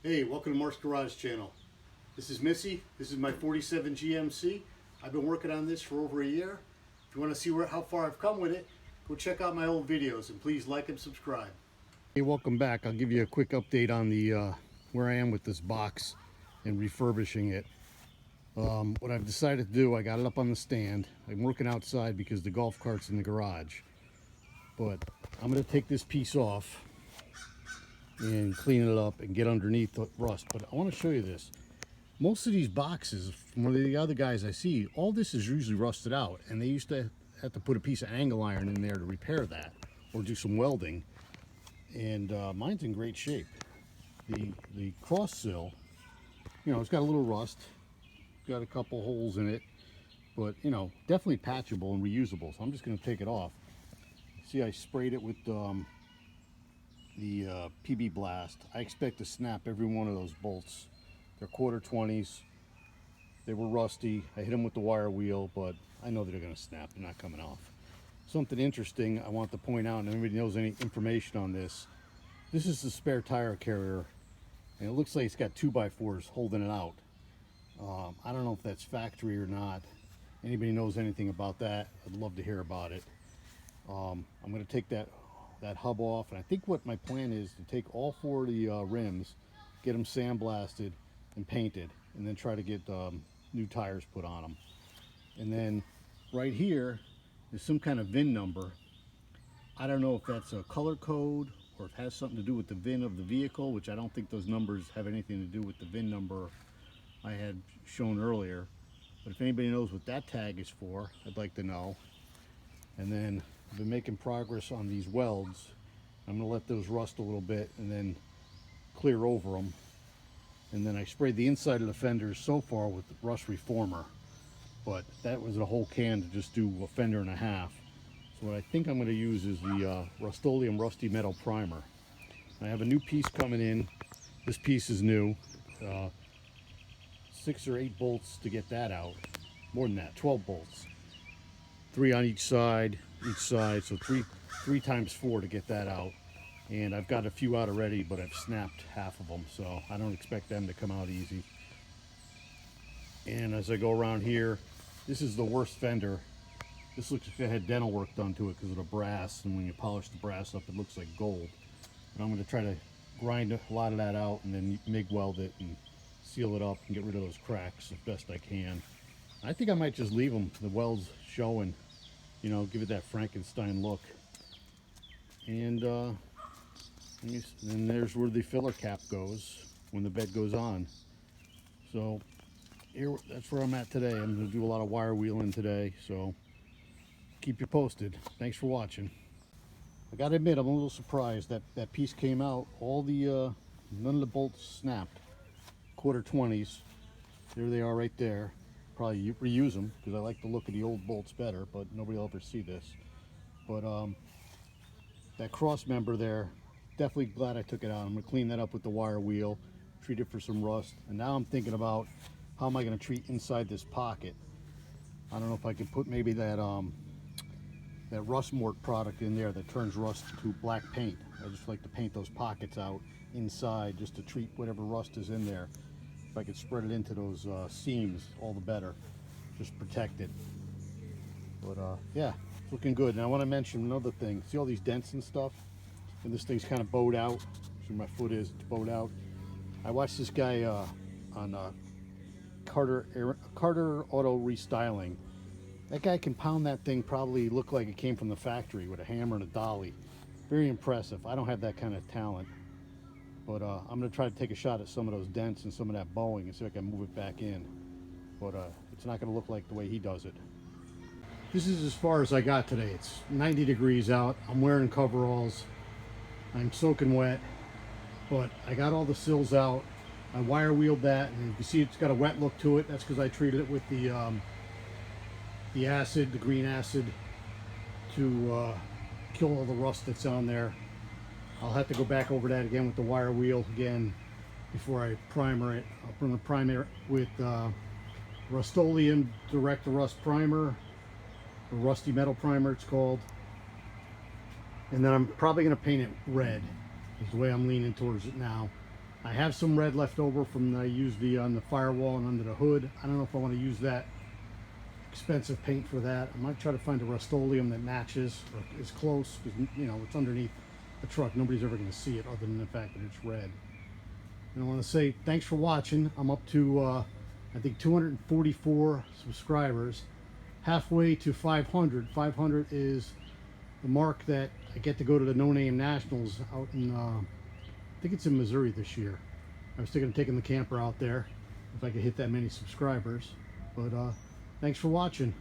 Hey, welcome to Mark's Garage Channel. This is Missy. This is my 47 GMC. I've been working on this for over a year. If you want to see how far I've come with it, go check out my old videos and please like and subscribe. Hey, welcome back. I'll give you a quick update on the where I am with this box and refurbishing it. What I've decided to do, I got it up on the stand. I'm working outside because the golf cart's in the garage. But I'm going to take this piece off and clean it up and get underneath the rust. But I want to show you this. Most of these boxes, from the other guys I see, all this is usually rusted out, and they used to have to put a piece of angle iron in there to repair that or do some welding. And mine's in great shape. The cross sill, you know, it's got a little rust, got a couple holes in it, but you know, definitely patchable and reusable. So I'm just going to take it off. See, I sprayed it with the PB Blast. I expect to snap every one of those bolts. They're 1/4-20s. They were rusty. I hit them with the wire wheel, but I know they're going to snap. They're not coming off. Something interesting I want to point out, and anybody knows any information on this, this is the spare tire carrier, and it looks like it's got 2x4s holding it out. I don't know if that's factory or not. Anybody knows anything about that, I'd love to hear about it. I'm going to take that hub off, and I think what my plan is to take all 4 of the rims, get them sandblasted and painted, and then try to get new tires put on them. And then right here is some kind of VIN number. I don't know if that's a color code or if it has something to do with the VIN of the vehicle, which I don't think those numbers have anything to do with the VIN number I had shown earlier. But if anybody knows what that tag is for, I'd like to know. And then I've been making progress on these welds. I'm going to let those rust a little bit and then clear over them. And then I sprayed the inside of the fenders so far with rust reformer, but that was a whole can to just do a fender and a half. So what I think I'm going to use is the Rust-Oleum Rusty Metal Primer. I have a new piece coming in. This piece is new. 6 or 8 bolts to get that out. More than that, 12 bolts. 3 on each side, so 3 times 4 to get that out. And I've got a few out already, but I've snapped half of them, so I don't expect them to come out easy. And as I go around here, this is the worst fender. This looks like it had dental work done to it because of the brass, and when you polish the brass up, it looks like gold. And I'm going to try to grind a lot of that out and then MIG weld it and seal it up and get rid of those cracks as best I can. I think I might just leave them, the welds showing, you know, give it that Frankenstein look. And then there's where the filler cap goes when the bed goes on. So here, that's where I'm at today. I'm going to do a lot of wire wheeling today, so keep you posted. Thanks for watching. I got to admit, I'm a little surprised that that piece came out. All the none of the bolts snapped. 1/4-20s. There they are right there. Probably reuse them because I like the look of the old bolts better, but nobody will ever see this. But that cross member there, definitely glad I took it out. I'm going to clean that up with the wire wheel, treat it for some rust, and now I'm thinking about how am I going to treat inside this pocket. I don't know if I could put maybe that that rust mort product in there that turns rust to black paint. I just like to paint those pockets out inside just to treat whatever rust is in there. If I could spread it into those seams, all the better. Just protect it. But yeah, it's looking good. And I want to mention another thing. See all these dents and stuff? And this thing's kind of bowed out. See where my foot is, it's bowed out. I watched this guy on Carter Auto Restyling. That guy can pound that thing, probably look like it came from the factory with a hammer and a dolly. Very impressive. I don't have that kind of talent. But I'm going to try to take a shot at some of those dents and some of that bowing and see if I can move it back in. But it's not going to look like the way he does it. This is as far as I got today. It's 90 degrees out. I'm wearing coveralls. I'm soaking wet. But I got all the sills out. I wire wheeled that, and you can see it's got a wet look to it. That's because I treated it with the acid, the green acid, to kill all the rust that's on there. I'll have to go back over that again with the wire wheel again before I primer it. I'll bring the primer with Rust-Oleum Direct Rust Primer, the Rusty Metal Primer it's called. And then I'm probably going to paint it red, is the way I'm leaning towards it now. I have some red left over from I used on the firewall and under the hood. I don't know if I want to use that expensive paint for that. I might try to find a Rust-Oleum that matches or is close, because you know it's underneath the truck. Nobody's ever going to see it other than the fact that it's red. And I want to say thanks for watching. I'm up to I think 244 subscribers, halfway to 500. 500 is the mark that I get to go to the No Name Nationals out in I think it's in Missouri this year. I was thinking of taking the camper out there if I could hit that many subscribers. But thanks for watching.